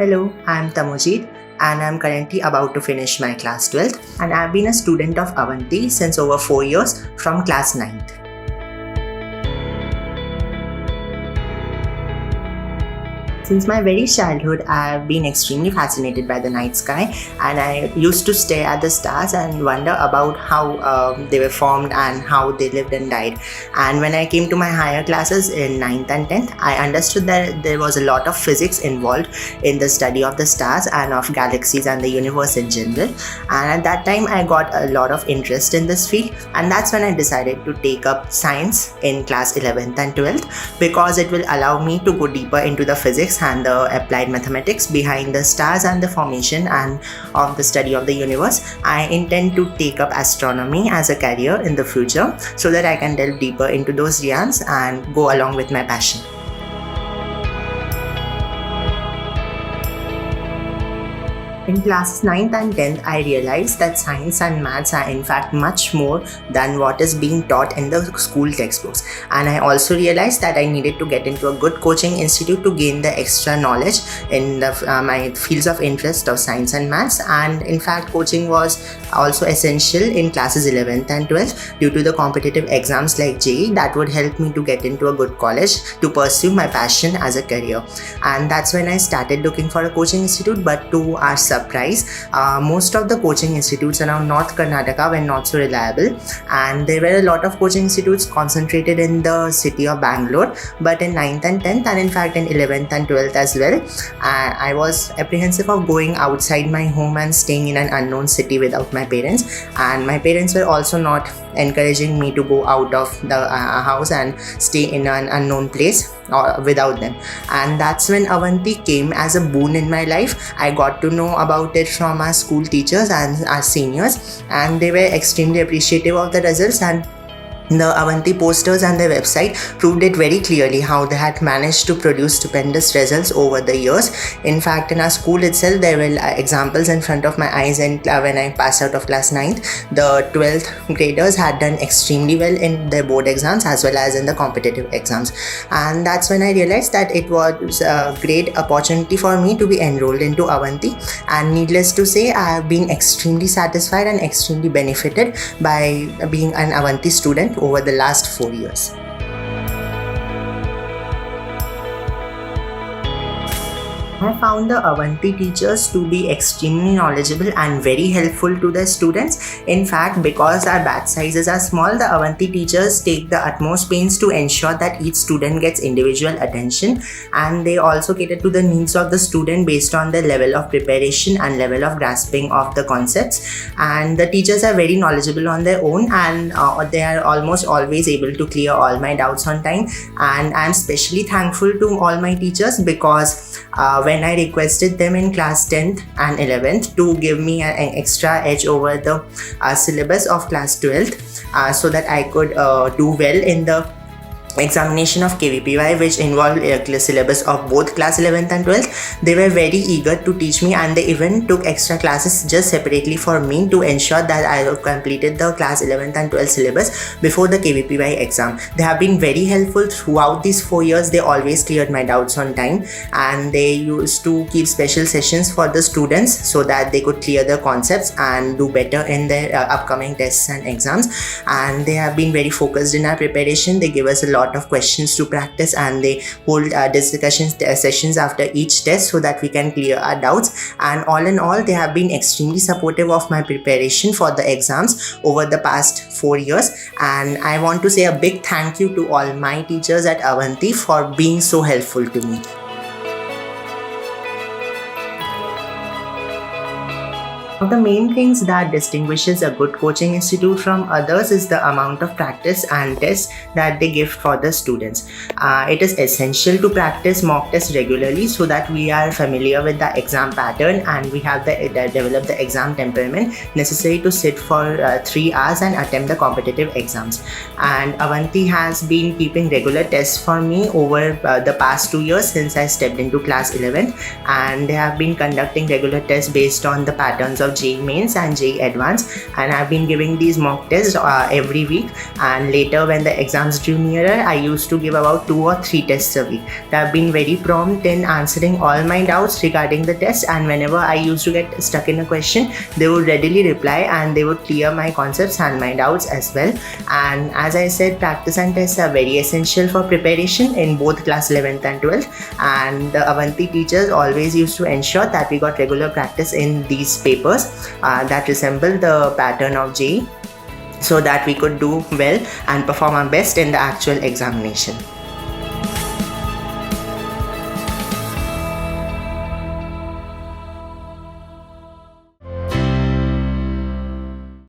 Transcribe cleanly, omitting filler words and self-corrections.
Hello, I'm Tamojit and I'm currently about to finish my class 12th and I've been a student of Avanti since over 4 years from class 9th. Since my very childhood, I've been extremely fascinated by the night sky and I used to stare at the stars and wonder about how they were formed and how they lived and died. And when I came to my higher classes in 9th and 10th, I understood that there was a lot of physics involved in the study of the stars and of galaxies and the universe in general. And at that time, I got a lot of interest in this field, and that's when I decided to take up science in class 11th and 12th because it will allow me to go deeper into the physics and the applied mathematics behind the stars and the formation and of the study of the universe. I intend to take up astronomy as a career in the future so that I can delve deeper into those realms and go along with my passion. In classes 9th and 10th, I realized that science and maths are in fact much more than what is being taught in the school textbooks. And I also realized that I needed to get into a good coaching institute to gain the extra knowledge in my fields of interest of science and maths. And in fact, coaching was also essential in classes 11th and 12th due to the competitive exams like JEE that would help me to get into a good college to pursue my passion as a career. And that's when I started looking for a coaching institute, but to our surprise, most of the coaching institutes around North Karnataka were not so reliable, and there were a lot of coaching institutes concentrated in the city of Bangalore. But in 9th and 10th, and in fact in 11th and 12th as well, I was apprehensive of going outside my home and staying in an unknown city without my parents, and my parents were also not encouraging me to go out of the house and stay in an unknown place without them. And that's when Avanti came as a boon in my life. I got to know about it from our school teachers and our seniors, and they were extremely appreciative of the results, and the Avanti posters and their website proved it very clearly how they had managed to produce stupendous results over the years. In fact, in our school itself, there were examples in front of my eyes, and when I passed out of class 9th, the 12th graders had done extremely well in their board exams as well as in the competitive exams. And that's when I realized that it was a great opportunity for me to be enrolled into Avanti. And needless to say, I have been extremely satisfied and extremely benefited by being an Avanti student over the last 4 years. I found the Avanti teachers to be extremely knowledgeable and very helpful to their students. In fact, because our batch sizes are small, the Avanti teachers take the utmost pains to ensure that each student gets individual attention, and they also cater to the needs of the student based on their level of preparation and level of grasping of the concepts. And the teachers are very knowledgeable on their own, and they are almost always able to clear all my doubts on time. And I'm especially thankful to all my teachers because when I requested them in class 10th and 11th to give me an extra edge over the syllabus of class 12th so that I could do well in the examination of KVPY, which involved a syllabus of both class 11th and 12th, they were very eager to teach me, and they even took extra classes just separately for me to ensure that I completed the class 11th and 12th syllabus before the KVPY exam. They have been very helpful throughout these 4 years. They always cleared my doubts on time, and they used to keep special sessions for the students so that they could clear the concepts and do better in their upcoming tests and exams. And they have been very focused in our preparation. They give us a lot of questions to practice, and they hold discussion sessions after each test so that we can clear our doubts. And all in all, they have been extremely supportive of my preparation for the exams over the past 4 years. And I want to say a big thank you to all my teachers at Avanti for being so helpful to me. One of the main things that distinguishes a good coaching institute from others is the amount of practice and tests that they give for the students. It is essential to practice mock tests regularly so that we are familiar with the exam pattern and we have developed the exam temperament necessary to sit for 3 hours and attempt the competitive exams. And Avanti has been keeping regular tests for me over the past 2 years since I stepped into class 11th, and they have been conducting regular tests based on the patterns of of JEE Mains and JEE Advanced, and I've been giving these mock tests every week. And later, when the exams drew nearer, I used to give about 2 or 3 tests a week. They have been very prompt in answering all my doubts regarding the test, and whenever I used to get stuck in a question, they would readily reply and they would clear my concepts and my doubts as well. And as I said, practice and tests are very essential for preparation in both class 11th and 12th, and the Avanti teachers always used to ensure that we got regular practice in these papers that resemble the pattern of JEE, so that we could do well and perform our best in the actual examination.